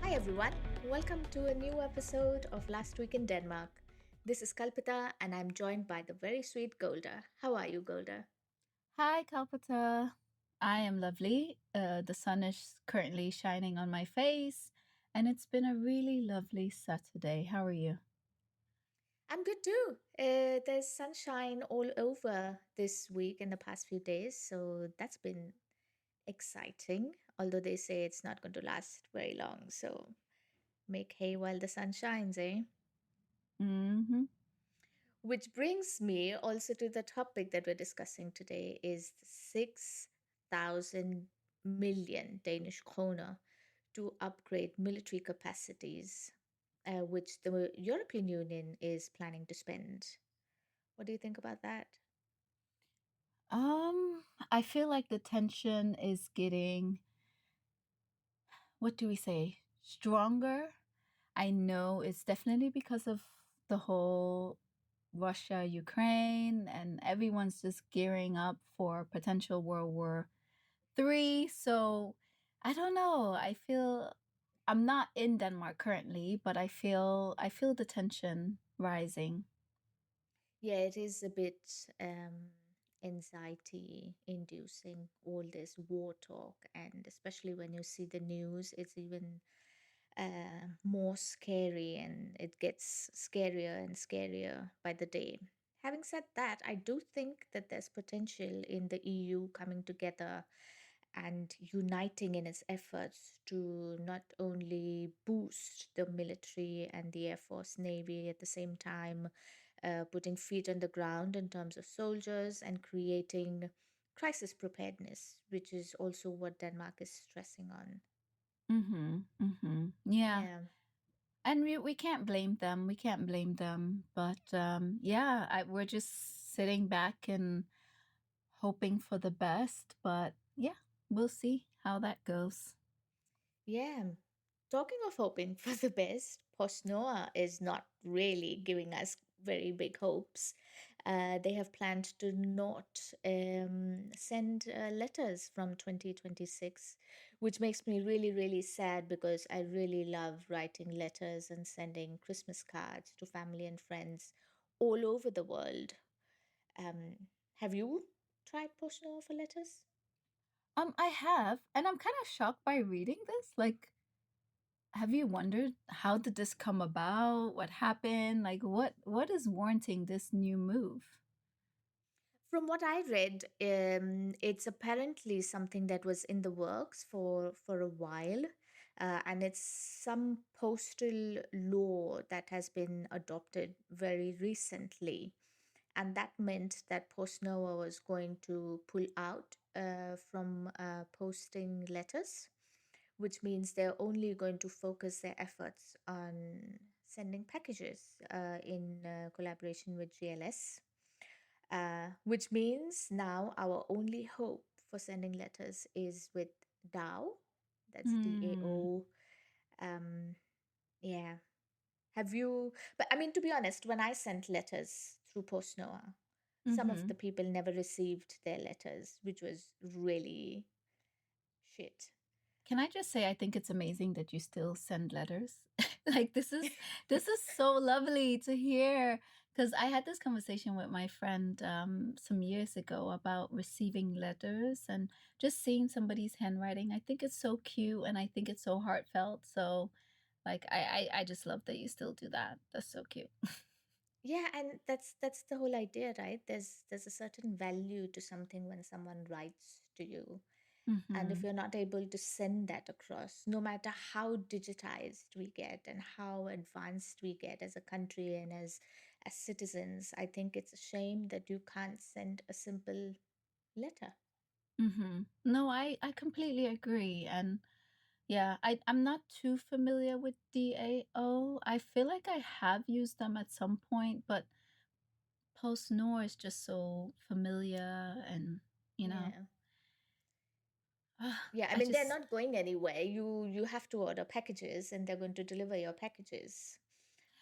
Hi everyone, welcome to a new episode of Last Week in Denmark. This is Kalpita and I'm joined by the very sweet Golda. How are you, Golda? Hi, Kalpita. I am lovely. The sun is currently shining on my face, and it's been a really lovely Saturday. How are you? I'm good too. There's sunshine all over this week in the past few days, so that's been exciting. Although they say it's not going to last very long, so make hay while the sun shines, eh? Mm-hmm. Which brings me also to the topic that we're discussing today is the 6,000 million Danish kroner to upgrade military capacities, which the European Union is planning to spend. What do you think about that? I feel like the tension is getting, what do we say, stronger. I know it's definitely because of the whole Russia, Ukraine, and everyone's just gearing up for potential World War III. So I don't know. I feel I'm not in Denmark currently, but I feel the tension rising. Yeah, it is a bit anxiety inducing, all this war talk, and especially when you see the news, it's even more scary and it gets scarier and scarier by the day. Having said that, I do think that there's potential in the EU coming together and uniting in its efforts to not only boost the military and the Air Force, Navy at the same time, putting feet on the ground in terms of soldiers and creating crisis preparedness, which is also what Denmark is stressing on. Yeah. Yeah. And we can't blame them. We can't blame them. But yeah, we're just sitting back and hoping for the best. But yeah, we'll see how that goes. Yeah. Talking of hoping for the best, PostNord is not really giving us very big hopes. They have planned to not send letters from 2026, which makes me really, really sad because I really love writing letters and sending Christmas cards to family and friends all over the world. Have you tried PostNord for letters? I have, and I'm kind of shocked by reading this. Like, have you wondered how did this come about? What happened? Like what is warranting this new move? From what I read, it's apparently something that was in the works for a while, and it's some postal law that has been adopted very recently, and that meant that PostNova was going to pull out from posting letters, which means they're only going to focus their efforts on sending packages in collaboration with GLS, which means now our only hope for sending letters is with DAO. That's Hmm. DAO. Um, yeah. Have you? But I mean, to be honest, when I sent letters through PostNoah, some of the Mm-hmm. people never received their letters, which was really shit. Can I just say I think it's amazing that you still send letters? Like this is so lovely to hear because I had this conversation with my friend some years ago about receiving letters and just seeing somebody's handwriting. I think it's so cute and I think it's so heartfelt. So like I just love that you still do that. That's so cute. Yeah, and that's the whole idea, right? There's a certain value to something when someone writes to you. And if Mm-hmm. you're not able to send that across, no matter how digitized we get and how advanced we get as a country and as citizens, I think it's a shame that you can't send a simple letter. Mm-hmm. No, I completely agree. And yeah, I'm not too familiar with DAO. I feel like I have used them at some point, but PostNord is just so familiar and you know, Yeah. Yeah, I I mean they're just not going anywhere. You have to order packages and they're going to deliver your packages.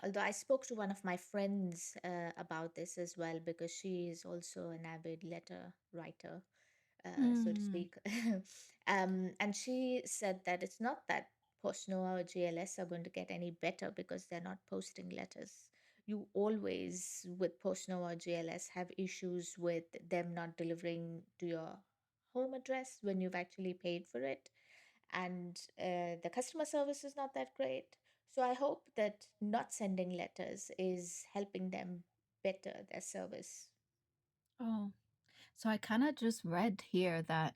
Although I spoke to one of my friends about this as well because she is also an avid letter writer, so to mm, speak. And she said that it's not that PostNord or GLS are going to get any better because they're not posting letters. You always, with PostNord or GLS, have issues with them not delivering to your home address when you've actually paid for it. And the customer service is not that great. So I hope that not sending letters is helping them better their service. Oh, so I kind of just read here that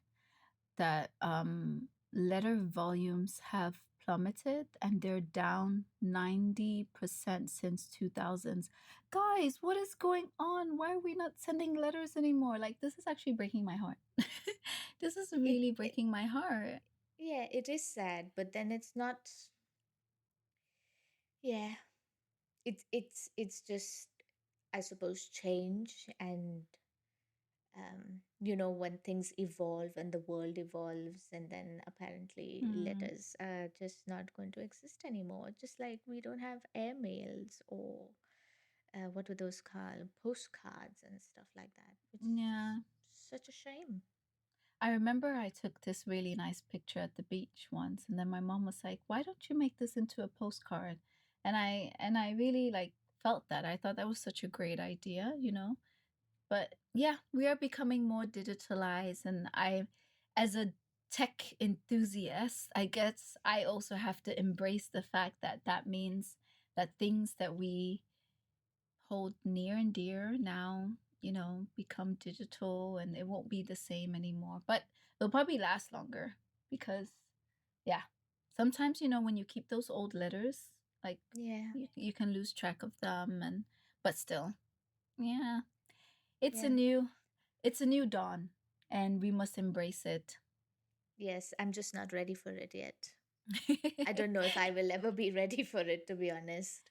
letter volumes have plummeted and they're down 90% since 2000s. Guys, what is going on? Why are we not sending letters anymore? Like, this is actually breaking my heart. This is It, really it breaking my heart. yeah, it is sad, but then it's not. Yeah, it's just, I suppose, change. And when things evolve and the world evolves, and then apparently Hmm. letters are just not going to exist anymore, just like we don't have airmails or what were those called, postcards and stuff like that, which is Yeah. just such a shame. I remember I took this really nice picture at the beach once, and then my mom was like, "Why don't you make this into a postcard?" And I really like felt that. I thought that was such a great idea. But yeah, we are becoming more digitalized, and as a tech enthusiast, I guess I also have to embrace the fact that that means that things that we hold near and dear now, become digital and it won't be the same anymore. But they'll probably last longer because, yeah, sometimes, when you keep those old letters, like Yeah, you can lose track of them, but still, yeah, it's a yeah. new, it's a new dawn, and we must embrace it. Yes, I'm just not ready for it yet. I don't know if I will ever be ready for it, to be honest.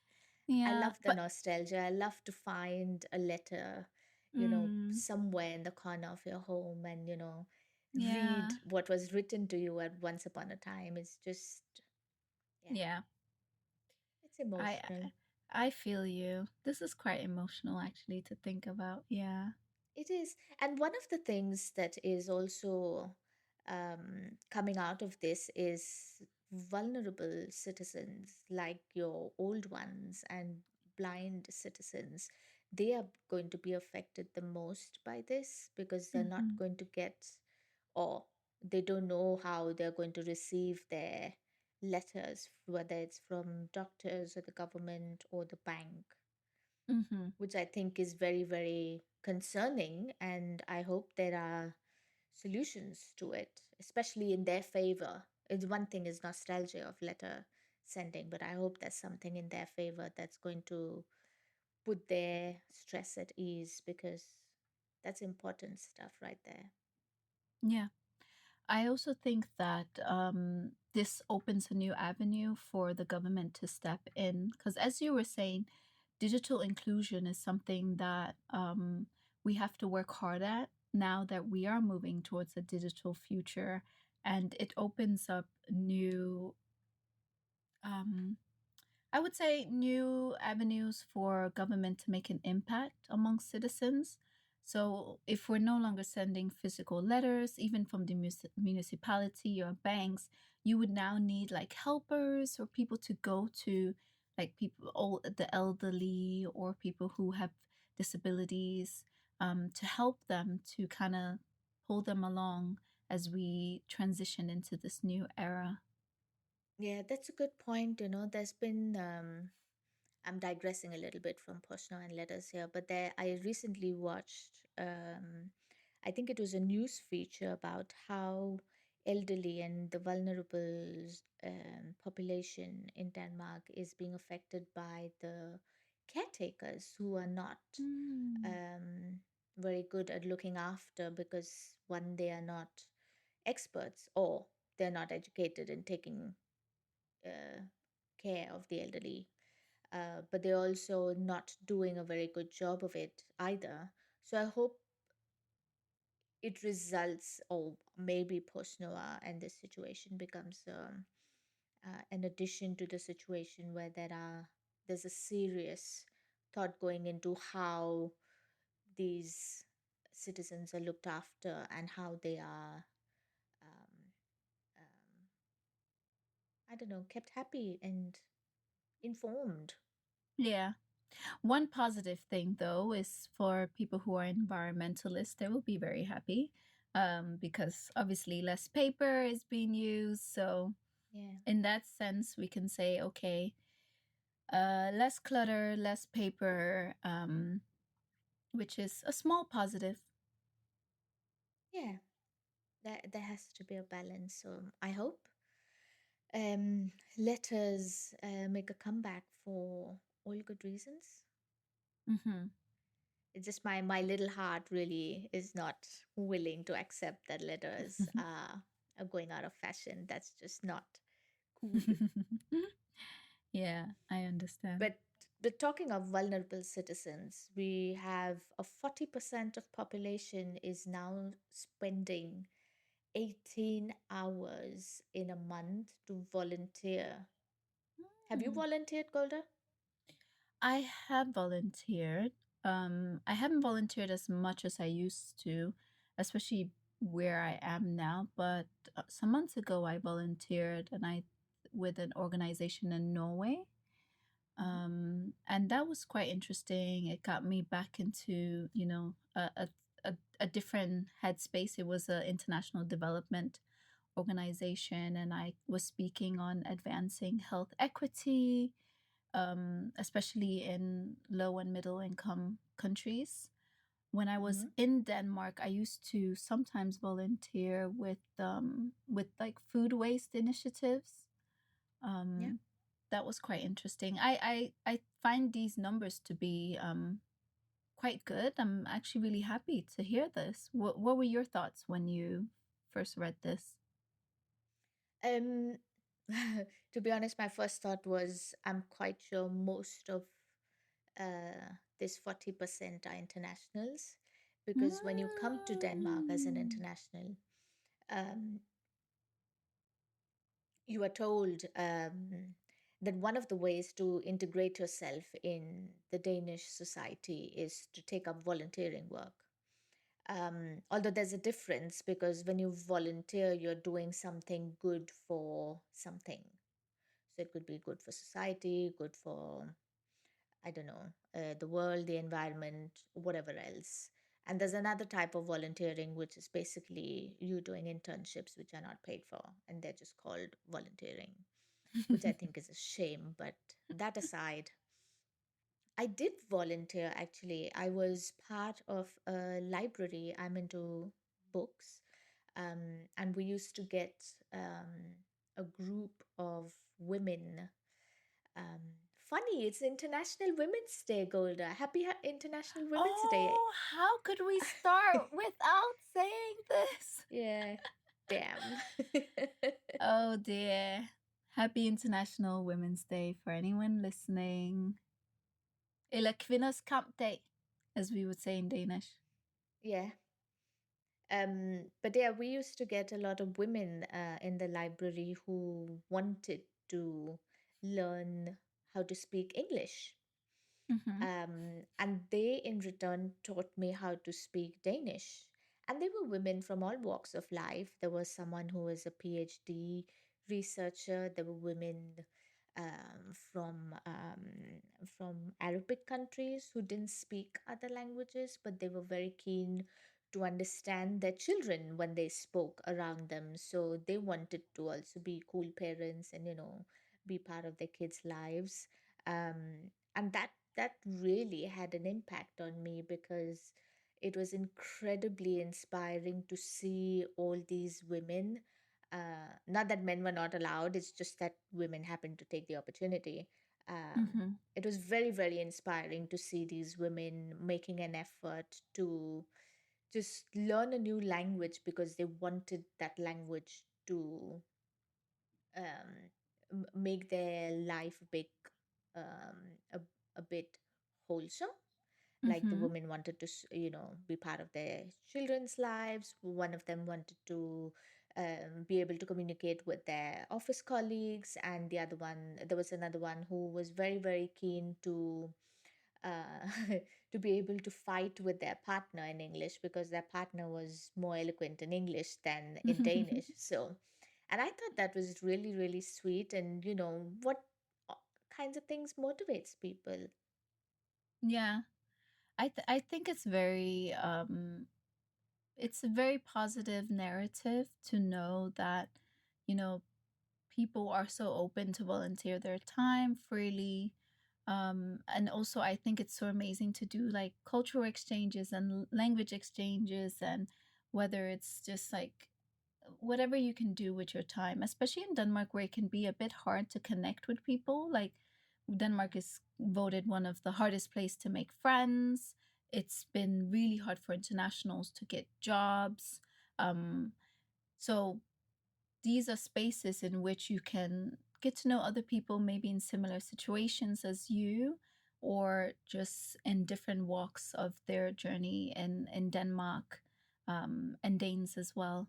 I Yeah, love the but nostalgia. I love to find a letter, mm, somewhere in the corner of your home, and, read yeah, what was written to you at once upon a time. It's just, yeah, yeah. it's I emotional. I feel you. This is quite emotional actually to think about. Yeah. It is. And one of the things that is also coming out of this is vulnerable citizens like your old ones and blind citizens. They are going to be affected the most by this because they're not Mhm. going to get, or they don't know how they're going to receive their letters, whether it's from doctors or the government or the bank, Mhm. which I think is very, very concerning. And I hope there are solutions to it, especially in their favor. It's one thing is nostalgia of letter sending, but I hope there's something in their favor that's going to put their stress at ease, because that's important stuff right there. Yeah. I also think that this opens a new avenue for the government to step in because, as you were saying, digital inclusion is something that we have to work hard at now that we are moving towards a digital future, and it opens up new um, I would say new avenues for government to make an impact among citizens. So, if we're no longer sending physical letters, even from the municipality or banks, you would now need like helpers or people to go to, like people, all the elderly or people who have disabilities, to help them to kind of pull them along as we transition into this new era. Yeah, that's a good point. There's been I'm digressing a little bit from personal and letters here, but there I recently watched, I think it was a news feature about how elderly and the vulnerable population in Denmark is being affected by the caretakers who are not Mm. um, very good at looking after, because one, they are not experts, or they're not educated in taking uh, care of the elderly, but they're also not doing a very good job of it either. So I hope it results, or maybe post Noah and this situation becomes an addition to the situation where there's a serious thought going into how these citizens are looked after and how they are um, um, I don't know, kept happy and informed. Yeah. One positive thing, though, is for people who are environmentalists, they will be very happy because obviously less paper is being used. So, Yeah. in that sense, we can say, okay, less clutter, less paper, which is a small positive. Yeah. There has to be a balance. So I hope letters make a comeback for all good reasons. Hmm. It's just my little heart really is not willing to accept that letters are going out of fashion. That's just not cool. Yeah, I understand. But talking of vulnerable citizens, we have a 40% of population is now spending 18 hours in a month to volunteer. Have you Mm. volunteered, Golda? I have volunteered. I haven't volunteered as much as I used to, especially where I am now. But some months ago, I volunteered and I with an organization in Norway. Hmm. And that was quite interesting. It got me back into, a different headspace. It was an international development organization, and I was speaking on advancing health equity, especially in low and middle income countries. When I was Hmm. in Denmark, I used to sometimes volunteer with like food waste initiatives. Yeah. Um, that was quite interesting. I find these numbers to be quite good. I'm actually really happy to hear this. What were your thoughts when you first read this? Um, to be honest, my first thought was I'm quite sure most of this 40% are internationals because when you come to Denmark as an Mm. international, um, you are told that one of the ways to integrate yourself in the Danish society is to take up volunteering work. Although there's a difference because when you volunteer, you're doing something good for something. So it could be good for society, good for, I don't know, the world, the environment, whatever else. And there's another type of volunteering, which is basically you doing internships which are not paid for, and they're just called volunteering, which I think is a shame. But that aside, I did volunteer actually. I was part of a library. I'm into books. And we used to get a group of women. Um, Funny, it's International Women's Day, Golda. Happy International Women's Day. Oh, how could we start without saying this? Yeah, damn. Oh dear. Happy International Women's Day for anyone listening. Eller kvinners kampdag, as we would say in Danish. Yeah. But yeah, we used to get a lot of women in the library who wanted to learn how to speak English. Mm-hmm. And they, in return, taught me how to speak Danish. And they were women from all walks of life. There was someone who was a PhD researcher. There were women from Arabic countries who didn't speak other languages, but they were very keen to understand their children when they spoke around them. So they wanted to also be cool parents and be part of their kids' lives. And that really had an impact on me because it was incredibly inspiring to see all these women. Not that men were not allowed, it's just that women happened to take the opportunity. Mm-hmm. It was very, very inspiring to see these women making an effort to just learn a new language because they wanted that language to make their life a, a bit wholesome. Like the Mm-hmm. women wanted to be part of their children's lives. One of them wanted to be able to communicate with their office colleagues, and there was another one who was very, very keen to to be able to fight with their partner in English because their partner was more eloquent in English than in Danish. So And I thought that was really, really sweet. And, what uh, kinds of things motivates people? Yeah. I think it's a very positive narrative to know that, you know, people are so open to volunteer their time freely. And also, I think it's so amazing to do like cultural exchanges and language exchanges, and whether it's just like whatever you can do with your time, especially in Denmark, where it can be a bit hard to connect with people. Like, Denmark is voted one of the hardest place to make friends. It's been really hard for internationals to get jobs. Um, so these are spaces in which you can get to know other people, maybe in similar situations as you, or just in different walks of their journey in Denmark, and Danes as well.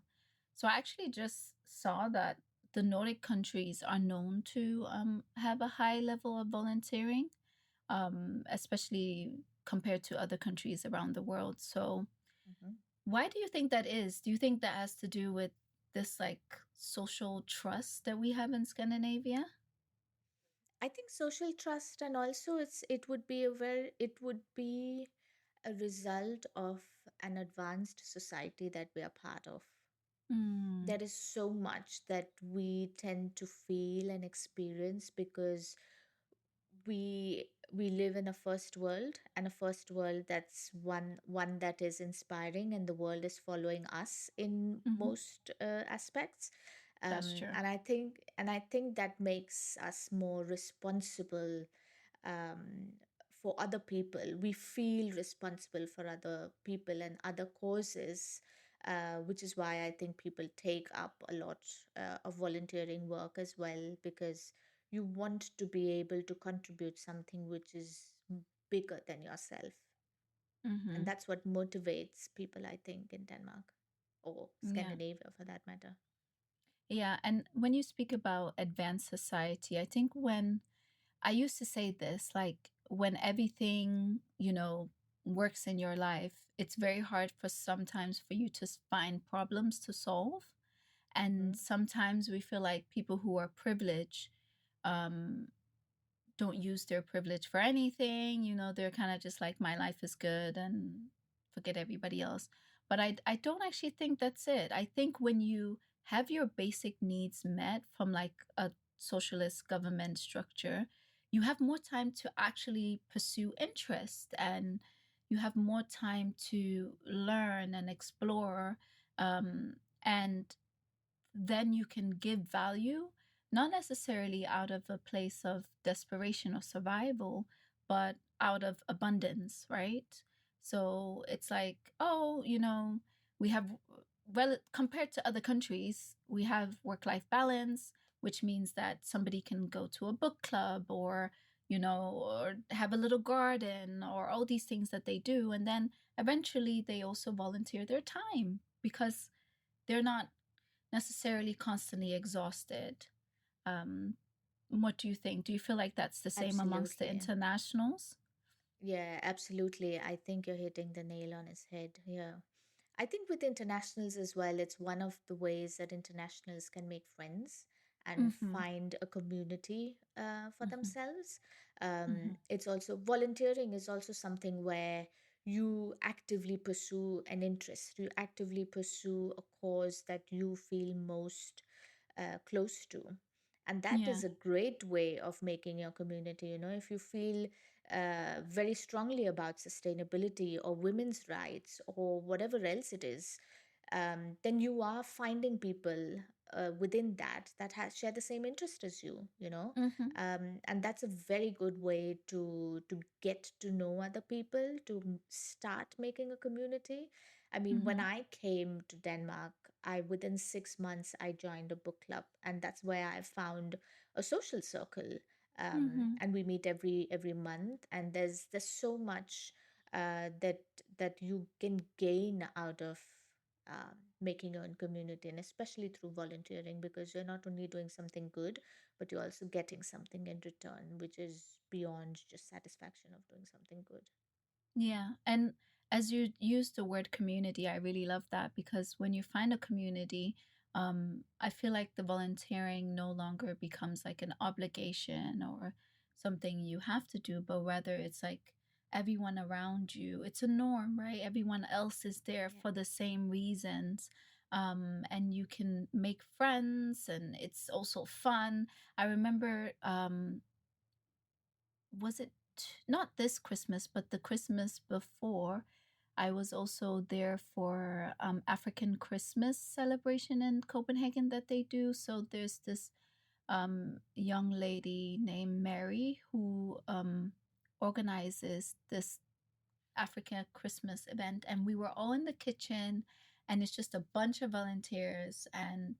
So I actually just saw that the Nordic countries are known to have a high level of volunteering, especially compared to other countries around the world. So Mhm. why do you think that is? Do you think that has to do with this like social trust that we have in Scandinavia? I think social trust, and also it would be a result of an advanced society that we are part of. Mm, There is so much that we tend to feel and experience because we live in a first world, and a first world that's one that is inspiring, and the world is following us in hmm. most aspects. That's true. And I think that makes us more responsible, um, for other people. We feel responsible for other people and other causes, which is why I think people take up a lot of volunteering work as well, because you want to be able to contribute something which is bigger than yourself. And Hmm. that's what motivates people, I think, in Denmark or Yeah. Scandinavia for that matter. Yeah. And when you speak about advanced society, I think when I used to say this, like when everything, works in your life, it's very hard for sometimes for you to find problems to solve. And Hmm. sometimes we feel like people who are privileged, um, don't use their privilege for anything. They're kind of just like, my life is good and forget everybody else. But I don't actually think that's it. I think when you have your basic needs met from like a socialist government structure, you have more time to actually pursue interest, and you have more time to learn and explore. And then you can give value, not necessarily out of a place of desperation or survival, but out of abundance, right? So it's like, oh, we have, well, compared to other countries, we have work life balance, which means that somebody can go to a book club, or have a little garden, or all these things that they do. And then eventually they also volunteer their time because they're not necessarily constantly exhausted. Um, what do you think? Do you feel like that's the same amongst the Absolutely. internationals? Yeah, absolutely. I think you're hitting the nail on his head. Yeah. I think with internationals as well, it's one of the ways that internationals can make friends and Mm-hmm. find a community for Mm-hmm. themselves. Mm-hmm. It's also volunteering is also something where you actively pursue an interest, you actively pursue a cause that you feel most close to. And that Yeah. is a great way of making your community. If you feel very strongly about sustainability or women's rights or whatever else it is, then you are finding people within that share the same interest as you. Mm-hmm. And that's a very good way to get to know other people, to start making a community. I mean, when Mm-hmm. I came to Denmark, I within 6 months I joined a book club, and that's where I found a social circle. Mm-hmm. And we meet every month, and there's so much that you can gain out of making your own community, and especially through volunteering, because you're not only doing something good, but you're also getting something in return, which is beyond just satisfaction of doing something good. Yeah. And as you use the word community, I really love that, because when you find a community, I feel like the volunteering no longer becomes like an obligation or something you have to do, but rather it's like everyone around you, it's a norm, right? Everyone else is there Yeah. for the same reasons. And you can make friends, and it's also fun. I remember, was it not this Christmas, but the Christmas before? I was also there for African Christmas celebration in Copenhagen that they do. So there's this young lady named Mary who organizes this Africa Christmas event, and we were all in the kitchen, and it's just a bunch of volunteers, and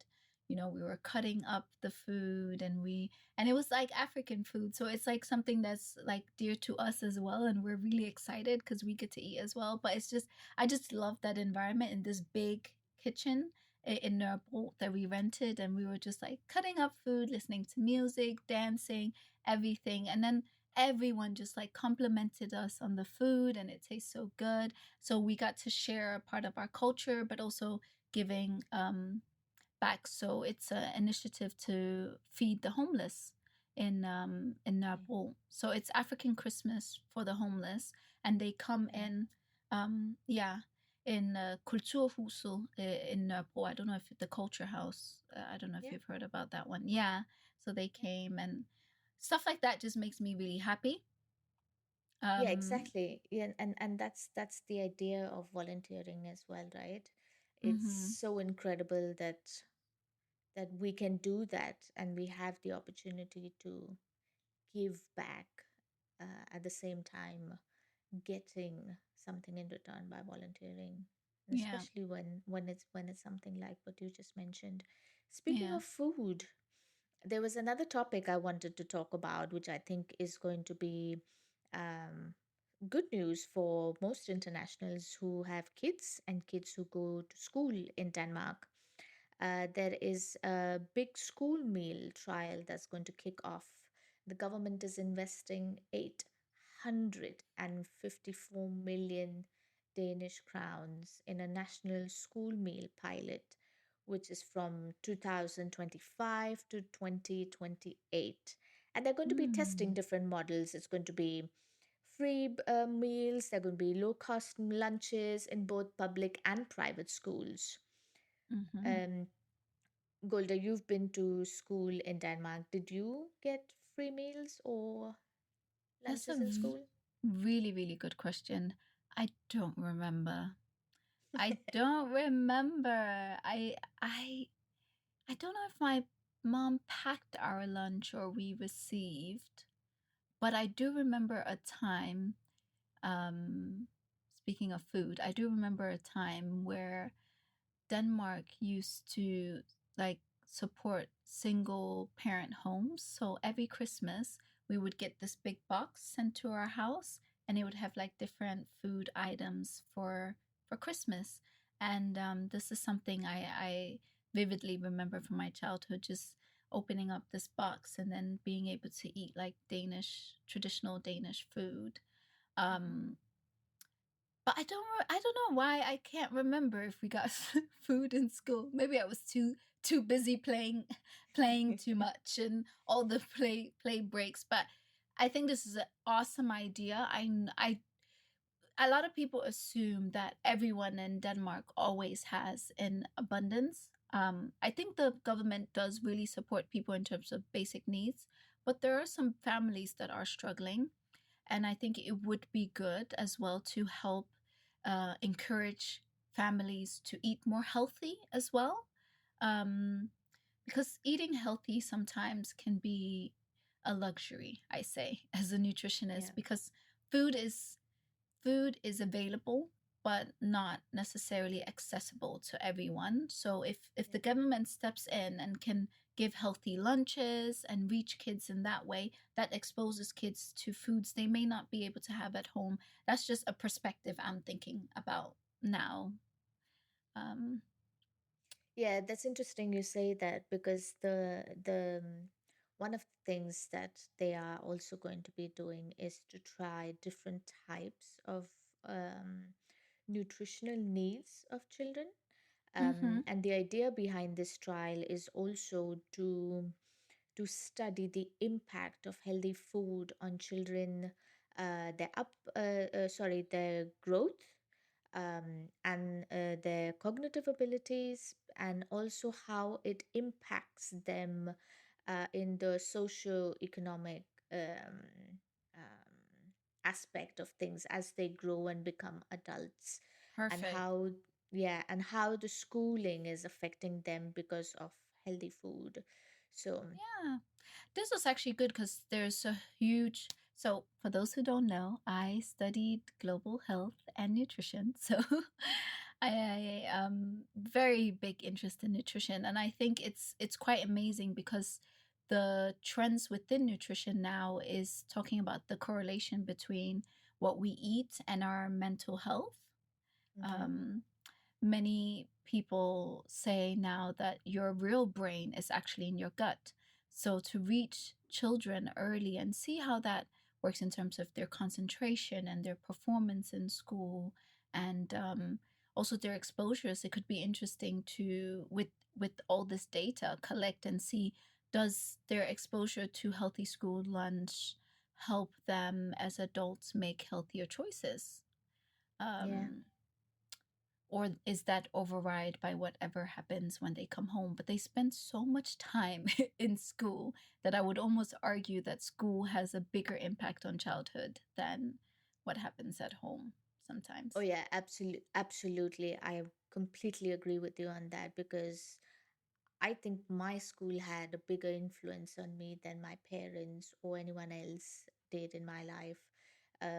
we were cutting up the food, and it was like African food, so it's like something that's like dear to us as well, and we're really excited because we get to eat as well. But it's just, I just love that environment in this big kitchen in Nørrebro that we rented, and we were just like cutting up food, listening to music, dancing, everything. And then everyone just like complimented us on the food, and it tastes so good. So we got to share a part of our culture, but also giving back. So it's an initiative to feed the homeless in Okay. Nepal. So it's African Christmas for the homeless, and they come Okay. in, yeah, in Kulturhuset in Nepal. I don't know if the Culture House. I don't know if Yeah. you've heard about that one. Yeah, so they Yeah. came, and stuff like that just makes me really happy. Yeah, Um, exactly. Yeah, and that's the idea of volunteering as well, right? It's mhm. so incredible that we can do that, and we have the opportunity to give back at the same time getting something in return by volunteering, and Yeah, especially when it's something like what you just mentioned. Speaking yeah. of food, there was another topic I wanted to talk about, which I think is going to be um, good news for most internationals who have kids and kids who go to school in Denmark. There is a big school meal trial that's going to kick off. The government is investing 854 million Danish crowns in a national school meal pilot, which is from 2025 to 2028. And they're going to be testing Mm, different models. It's going to be free meals, they're going to be low cost lunches in both public and private schools. mhm. Um, Golda, you've been to school in Denmark. Did you get free meals or That's a lunches in school? really, really good question. I don't remember. I don't remember. I don't know if my mom packed our lunch or we received, but I do remember a time, um, speaking of food, I do remember a time where Denmark used to like support single parent homes. So every Christmas, we would get this big box sent to our house, and it would have like different food items for Christmas. And this is something I vividly remember from my childhood, just opening up this box and then being able to eat like Danish, traditional Danish food. Mhm. Um, but I don't know why I can't remember if we got food in school. Maybe I was too busy playing too much and all the play breaks. But I think this is an awesome idea. I A lot of people assume that everyone in Denmark always has in abundance. I think the government does really support people in terms of basic needs, but there are some families that are struggling, and I think it would be good as well to help encourage families to eat more healthy as well. Um, because eating healthy sometimes can be a luxury, I say, as a nutritionist, Yeah. because food is available but not necessarily accessible to everyone. So if the Yeah. government steps in and can give healthy lunches and reach kids in that way, that exposes kids to foods they may not be able to have at home. That's just a perspective I'm thinking about now. um Yeah, that's interesting you say that because one of the things that they are also going to be doing is to try different types of um, nutritional needs of children. Mm-hmm. And the idea behind this trial is also to study the impact of healthy food on children, their growth, and their cognitive abilities, and also how it impacts them in the socio-economic aspect of things as they grow and become adults, and Perfect. how the schooling is affecting them because of healthy food. So Yeah. This was actually good because there's a huge. So, for those who don't know, I studied global health and nutrition. So, I very big interest in nutrition, and I think it's quite amazing because the trends within nutrition now is talking about the correlation between what we eat and our mental health. mhm, Um, Many people say now that your real brain is actually in your gut. So to reach children early and see how that works in terms of their concentration and their performance in school, and also their exposures, it could be interesting to with all this data collect and see, does their exposure to healthy school lunch help them as adults make healthier choices? yeah. Um, or is that override by whatever happens when they come home? But they spend so much time in school that I would almost argue that school has a bigger impact on childhood than what happens at home Oh sometimes. yeah, absolutely. I completely agree with you on that, because I think my school had a bigger influence on me than my parents or anyone else did in my life.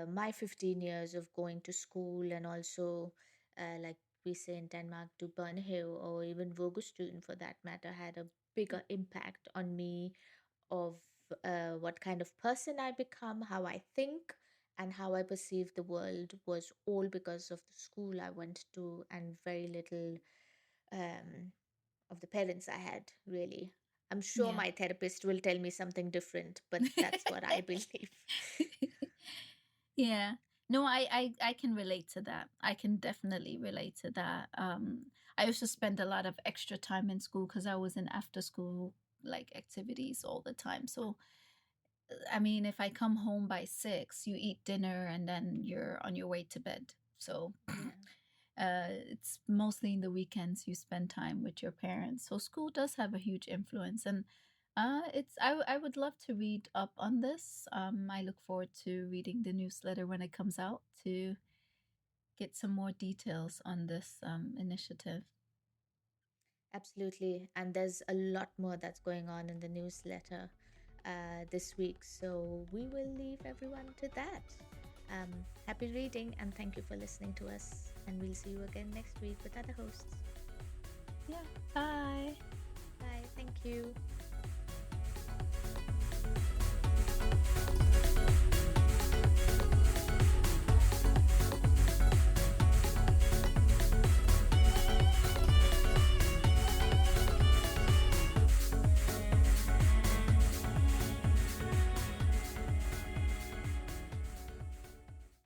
My 15 years of going to school, and also, like we say in Denmark, to Børnehave or even Vuggestuen for that matter, had a bigger impact on me of what kind of person I become, how I think, and how I perceive the world, was all because of the school I went to, and very little um, of the parents I had, really. I'm sure Yeah. my therapist will tell me something different, but that's what I believe. Yeah. No, I can relate to that. I can definitely relate to that. I used to spend a lot of extra time in school because I was in after school like activities all the time. So I mean, if I come home by 6, you eat dinner and then you're on your way to bed. So Yeah, it's mostly in the weekends you spend time with your parents. So school does have a huge influence, and I would love to read up on this. I look forward to reading the newsletter when it comes out to get some more details on this initiative. absolutely. And there's a lot more that's going on in the newsletter this week. So we will leave everyone to that. Happy reading, and thank you for listening to us. And we'll see you again next week with other hosts. Yeah. Bye. Bye. Thank you.